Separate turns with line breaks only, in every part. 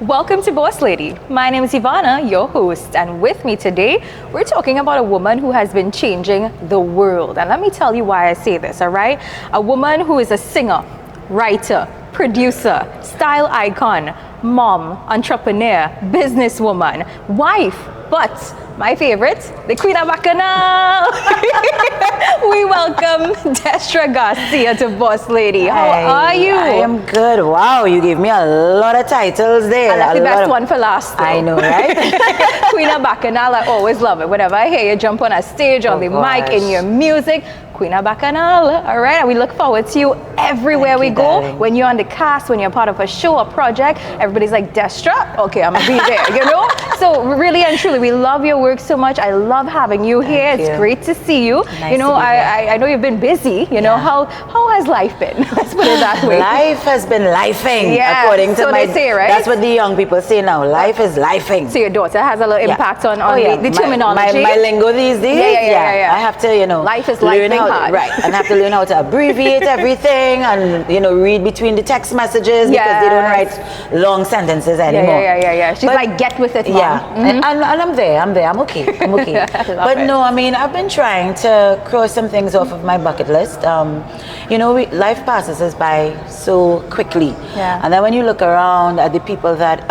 Welcome to Boss Lady. My name is Ivana, your host, and with me today, we're talking about a woman who has been changing the world. And let me tell you why I say this, all right? A woman who is a singer, writer, producer, style icon, mom, entrepreneur, businesswoman, wife, but my favorite, the Queen of Bacchanal. We welcome Destra Garcia to Boss Lady. How are you?
I am good. Wow, you gave me a lot of titles there.
I left the best one for last, though.
I know, right?
Queen of Bacchanal, I always love it. Whenever I hear you jump on a stage, on the mic, in your music, Queen of Bacchanal, all right? And we look forward to you everywhere we go.
Darling.
When you're on the cast, when you're part of a show, a project, everybody's like, Destra? Okay, I'm gonna be there, you know? So really and truly, we love your work so much. I love having you here.
Thank you.
It's great to see you.
Nice
You know,
to be
I know you've been busy. You know, how has life been? Let's put it that way.
Life has been lifing,
Yeah,
according to
so
my...
they say, right?
That's what the young people say now. Life is lifing.
So your daughter has a little impact on the terminology.
My lingo these days,
Yeah.
I have to, you know,
Life is
learn
lifing
how,
hard.
right, and have to learn how to abbreviate everything and, you know, read between the text messages because they don't write long sentences anymore.
Yeah. She's like, get with it, mom.
Yeah, and I'm there. I'm okay. But
it.
no, I mean, I've been trying to cross some things off of my bucket list. You know, life passes us by so quickly.
Yeah.
And then when you look around at the people that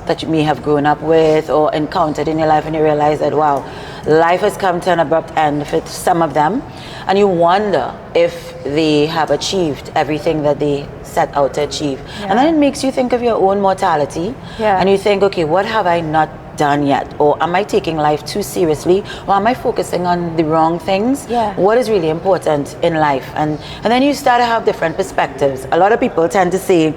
that you may have grown up with or encountered in your life, and you realize that, wow, life has come to an abrupt end for some of them, and you wonder if they have achieved everything that they set out to achieve. And then it makes you think of your own mortality, and you think, okay, what have I not done yet? Or am I taking life too seriously? Or am I focusing on the wrong things? What is really important in life? And then you start to have different perspectives. A lot of people tend to say,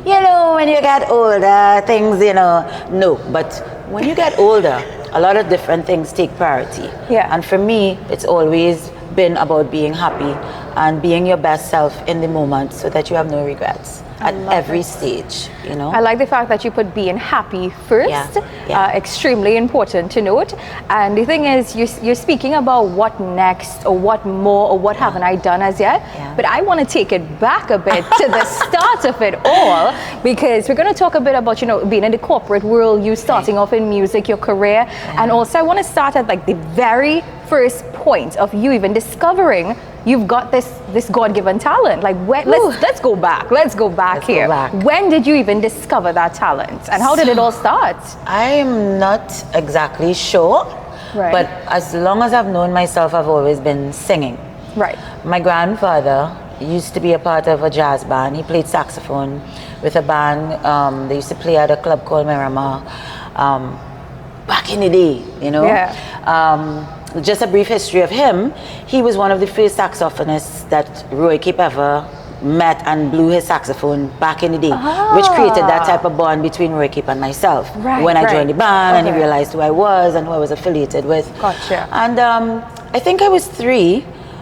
you know, when you get older, things, you know, no. But when you get older, a lot of different things take priority. And for me, it's always been about being happy and being your best self in the moment so that you have no regrets at every stage, you know.
I like the fact that you put being happy first. Extremely important to note. And the thing is, you're speaking about what next or what more or what haven't I done as yet. But I want to take it back a bit to the start of it all, because we're going to talk a bit about, you know, being in the corporate world, you starting off in music, your career. And also I want to start at like the very first point of you even discovering you've got this God-given talent. Like, let's go back. Let's go back here. When did you even discover that talent, and how did it all start?
I am not exactly sure, but as long as I've known myself, I've always been singing. My grandfather used to be a part of a jazz band. He played saxophone with a band. They used to play at a club called Miramar back in the day, you know. Just a brief history of him. He was one of the first saxophonists that Roy Cape ever met and blew his saxophone back in the day, which created that type of bond between Roy Cape and myself when I joined the band, and he realized who I was and who I was affiliated with. And I think I was 3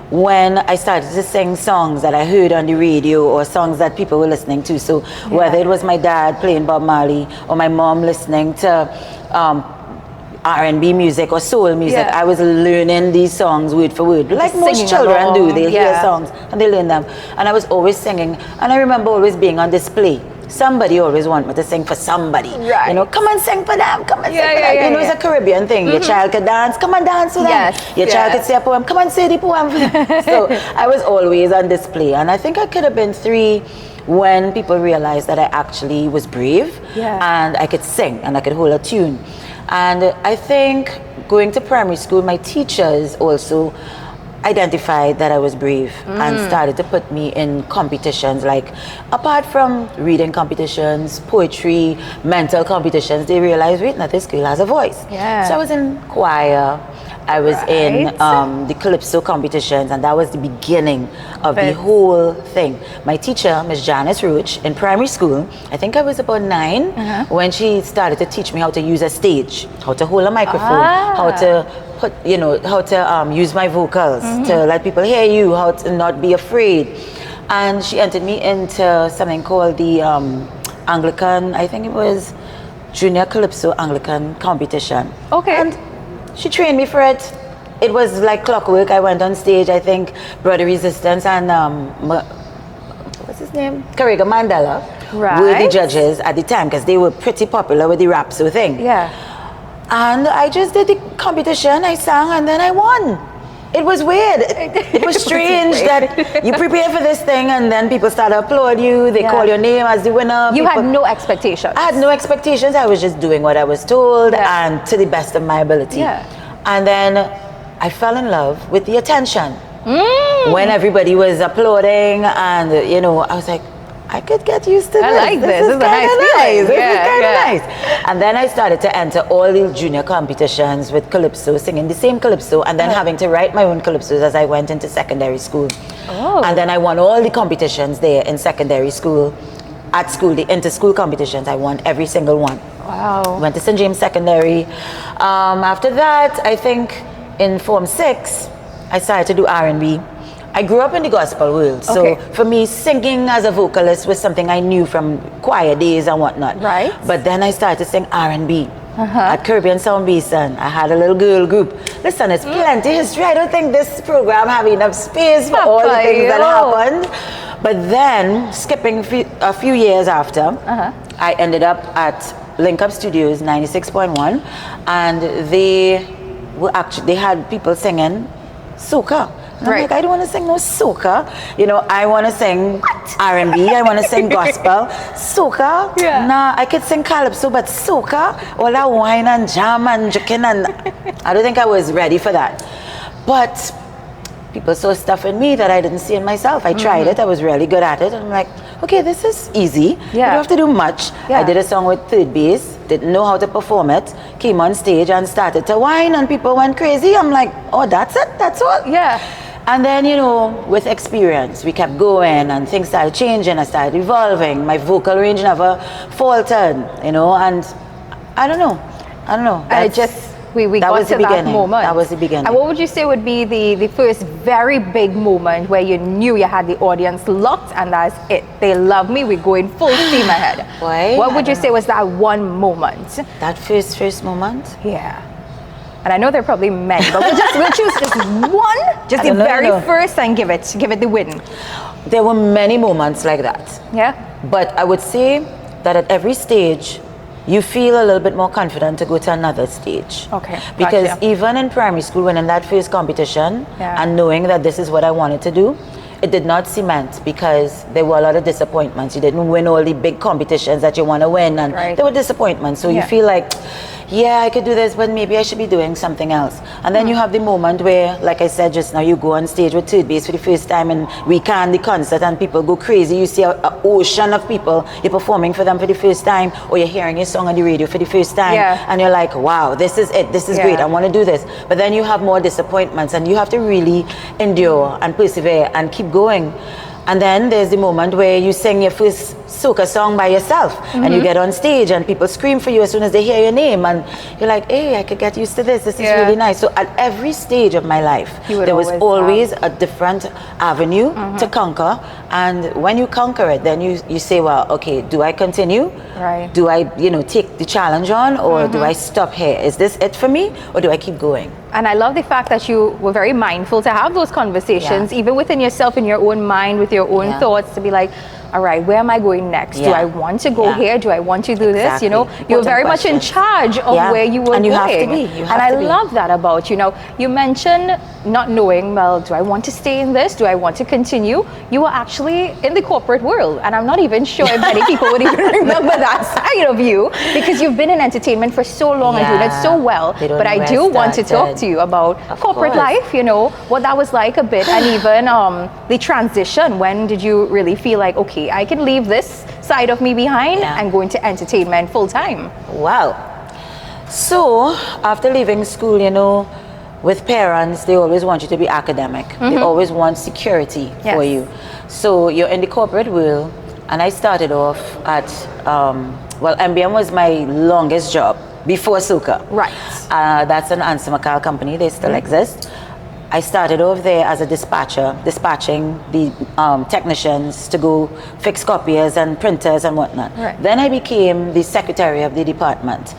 when I started to sing songs that I heard on the radio or songs that people were listening to. So whether it was my dad playing Bob Marley or my mom listening to R&B music or soul music, I was learning these songs word for word, like most children do. They hear songs and they learn them, and I was always singing. And I remember always being on display. Somebody always want me to sing for somebody. You know, come and sing for them, come and sing for them. You know, it's a Caribbean thing. Your child could dance, come and dance for them. Your child could say a poem, come and say the poem for them. So I was always on display, and I think I could have been 3 when people realized that I actually was brave and I could sing and I could hold a tune. And I think going to primary school, my teachers also identified that I was brave and started to put me in competitions. Like, apart from reading competitions, poetry, mental competitions, they realized, wait, now this girl has a voice. So I was in choir, I was in the Calypso competitions, and that was the beginning of the whole thing. My teacher, Miss Janice Roach, in primary school, I think I was about 9 when she started to teach me how to use a stage, how to hold a microphone, how to put, you know, how to use my vocals to let people hear you, how to not be afraid. And she entered me into something called the Anglican, I think it was Junior Calypso Anglican competition. And she trained me for it. It was like clockwork. I went on stage, I think Brother Resistance and what's his name? Kariga Mandela were the judges at the time, because they were pretty popular with the rap so thing.
Yeah.
And I just did the competition, I sang, and then I won. It was weird. It was strange that you prepare for this thing and then people start to applaud you. They call your name as the winner.
You had no expectations.
I had no expectations. I was just doing what I was told and to the best of my ability.
Yeah.
And then I fell in love with the attention. When everybody was applauding and, you know, I was like, I could get used to this.
I like this. This is a nice
feeling. This is kind of nice. And then I started to enter all the junior competitions with calypso, singing the same calypso, and then having to write my own calypsos as I went into secondary school. And then I won all the competitions there in secondary school. At school, the inter-school competitions, I won every single one.
Wow.
Went to St. James Secondary. After that, I think in Form 6, I started to do R&B. I grew up in the gospel world, so for me, singing as a vocalist was something I knew from choir days and whatnot.
Right.
But then I started to sing R&B at Caribbean Sound Basin. I had a little girl group. Listen, it's plenty history. I don't think this program have enough space for all the things that happened. But then, skipping a few years after, I ended up at Link Up Studios 96.1, and they had people singing soca. I'm like, I don't want to sing no soca. You know, I want to sing R&B. I want to sing gospel. Soca? Nah, I could sing calypso, but soca, all that wine and jam and chicken, and I don't think I was ready for that. But people saw stuff in me that I didn't see in myself. I tried it. I was really good at it. And I'm like, okay, this is easy. You don't have to do much. I did a song with third bass. Didn't know how to perform it. Came on stage and started to whine, and people went crazy. I'm like, oh, that's it? That's all?
Yeah.
And then, you know, with experience, we kept going and things started changing. I started evolving. My vocal range never faltered, you know, and I don't know.
And it just, we got to that moment.
That was the beginning.
And what would you say would be the first very big moment where you knew you had the audience locked and that's it? They love me, we're going full steam ahead. What would you say was that one moment?
That first moment?
Yeah. And I know there are probably many, but we'll choose just one, just the very first, and give it the win.
There were many moments like that.
Yeah.
But I would say that at every stage, you feel a little bit more confident to go to another stage.
Okay.
Because even in primary school, when in that first competition, and knowing that this is what I wanted to do, it did not cement, because there were a lot of disappointments. You didn't win all the big competitions that you want to win, and there were disappointments. So you feel like, yeah, I could do this, but maybe I should be doing something else. And then you have the moment where, like I said just now, you go on stage with third bass for the first time and we can the concert and people go crazy. You see an ocean of people, you're performing for them for the first time, or you're hearing your song on the radio for the first time, and you're like, wow, this is it, this is great, I want to do this. But then you have more disappointments and you have to really endure and persevere and keep going. And then there's the moment where you sing your first soca song by yourself, and you get on stage and people scream for you as soon as they hear your name, and you're like, hey, I could get used to this, this is really nice. So at every stage of my life, there was always a different avenue to conquer, and when you conquer it, then you say, well, okay, do I continue? Do I, you know, take the challenge on, or do I stop here? Is this it for me, or do I keep going?
And I love the fact that you were very mindful to have those conversations, even within yourself, in your own mind, with your own thoughts, to be like, all right, where am I going next? Do I want to go here? Do I want to do this? You know, you're very much in charge of where you were going.
You have to be.
And I love that about you. Know, you mentioned not knowing, well, do I want to stay in this? Do I want to continue? You were actually in the corporate world, and I'm not even sure if many people would even remember that side of you, because you've been in entertainment for so long and doing it so well. But I do want to talk to you about corporate life, you know, what that was like a bit, and even the transition. When did you really feel like, okay, I can leave this side of me behind and go into entertainment full time?
Wow. So after leaving school, you know, with parents, they always want you to be academic. They always want security for you. So you're in the corporate world, and I started off at, well, MBM was my longest job before soca.
Right.
That's an Ansa McCall company. They still exist. I started over there as a dispatcher, dispatching the technicians to go fix copiers and printers and whatnot.
Right.
Then I became the secretary of the department.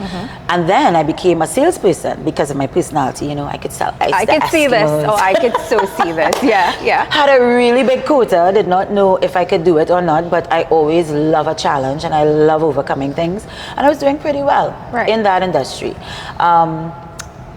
And then I became a salesperson because of my personality. You know, I could sell ice
I
to
could see this.
Eskimos.
Oh, I could so see this. Yeah, yeah.
Had a really big quota, did not know if I could do it or not, but I always love a challenge and I love overcoming things. And I was doing pretty well in that industry.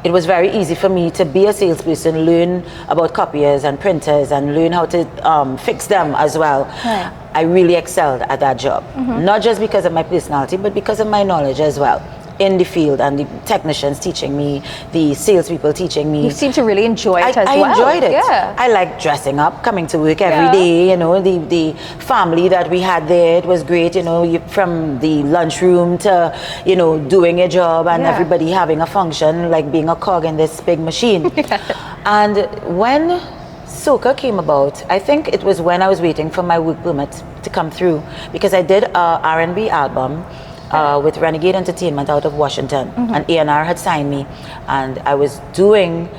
It was very easy for me to be a salesperson, learn about copiers and printers and learn how to fix them as well.
Right.
I really excelled at that job, not just because of my personality, but because of my knowledge as well in the field, and the technicians teaching me, the salespeople teaching me.
You seem to really enjoy it as well.
I enjoyed it.
Yeah.
I like dressing up, coming to work every day, you know, the family that we had there, it was great, you know, from the lunchroom to, you know, doing a job and everybody having a function, like being a cog in this big machine. And when soca came about, I think it was when I was waiting for my work permit to come through, because I did a R&B album with Renegade Entertainment out of Washington, and A&R had signed me, and I was doing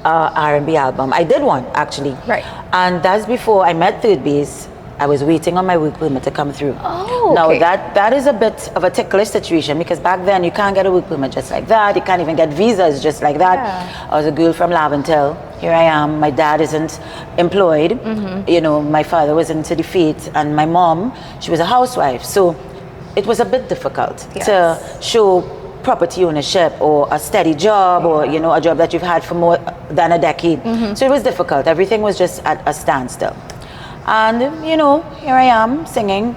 R&B album. I did one actually, and that's before I met Third Base. I was waiting on my work permit to come through. Now that is a bit of a ticklish situation, because back then you can't get a work permit just like that. You can't even get visas just like that. I was a girl from Laventille. Here I am. My dad isn't employed. You know, my father was into the faith, and my mom, she was a housewife. So it was a bit difficult to show property ownership or a steady job or, you know, a job that you've had for more than a decade. So it was difficult. Everything was just at a standstill. And, you know, here I am singing.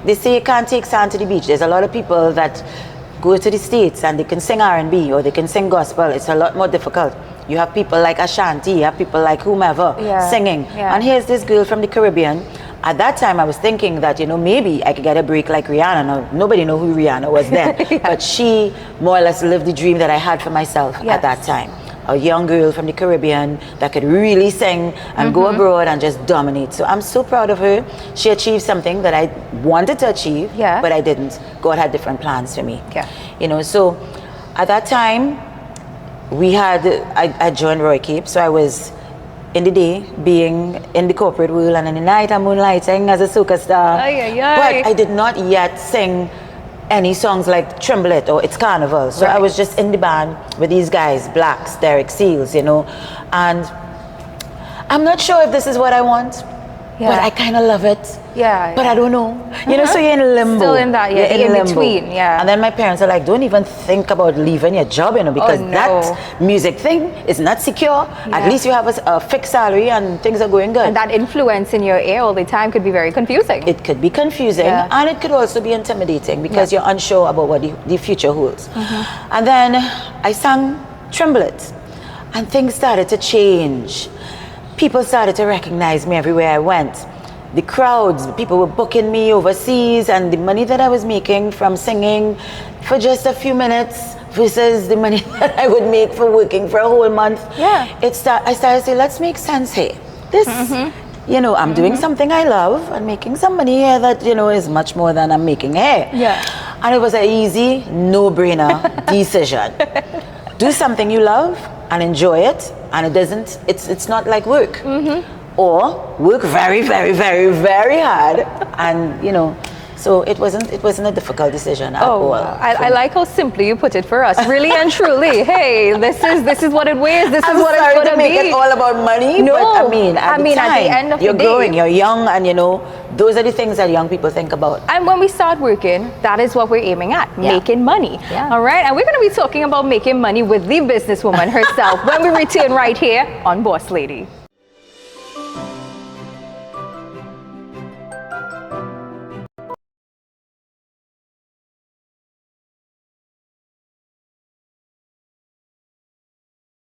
They say you can't take sand to the beach. There's a lot of people that go to the States and they can sing R&B or they can sing gospel. It's a lot more difficult. You have people like Ashanti, you have people like whomever singing. And here's this girl from the Caribbean. At that time, I was thinking that, you know, maybe I could get a break like Rihanna. Now, nobody knew who Rihanna was then. But she more or less lived the dream that I had for myself at that time. A young girl from the Caribbean that could really sing and go abroad and just dominate. So I'm so proud of her. She achieved something that I wanted to achieve, but I didn't. God had different plans for me. You know, so at that time, I joined Roy Cape, so I was in the day being in the corporate world, and in the night I'm moonlighting as a soca star. But I did not yet sing any songs like Tremble It or It's Carnival. So I was just in the band with these guys, Blacks, Derek Seals, you know, and I'm not sure if this is what I want, but I kind of love it. But I don't know. You know, so you're in limbo.
Still in that, in between,
And then my parents are like, don't even think about leaving your job, you know, because that music thing is not secure. At least you have a fixed salary and things are going good.
And that influence in your ear all the time could be very confusing.
It could be confusing, and it could also be intimidating because you're unsure about what the future holds. And then I sang Tremble It, and things started to change. People started to recognize me everywhere I went. The crowds, people were booking me overseas, and the money that I was making from singing for just a few minutes versus the money that I would make for working for a whole month. I started to say, let's make sense here. This, you know, I'm doing something I love and making some money here that, you know, is much more than I'm making here. And it was an easy, no-brainer decision. Do something you love and enjoy it, and it's not like work. Or work very, very, very, very hard, and, you know, so it wasn't a difficult decision at all.
I like how simply you put it for us, really and truly. Hey, this is what it weighs. This is what it's going to
make it all about money.
No,
but I mean, at the
end of the day,
you're growing, you're young, and you know, those are the things that young people think about.
And when we start working, that is what we're aiming at, making money. All right, and we're going to be talking about making money with the businesswoman herself when we return right here on Boss Lady.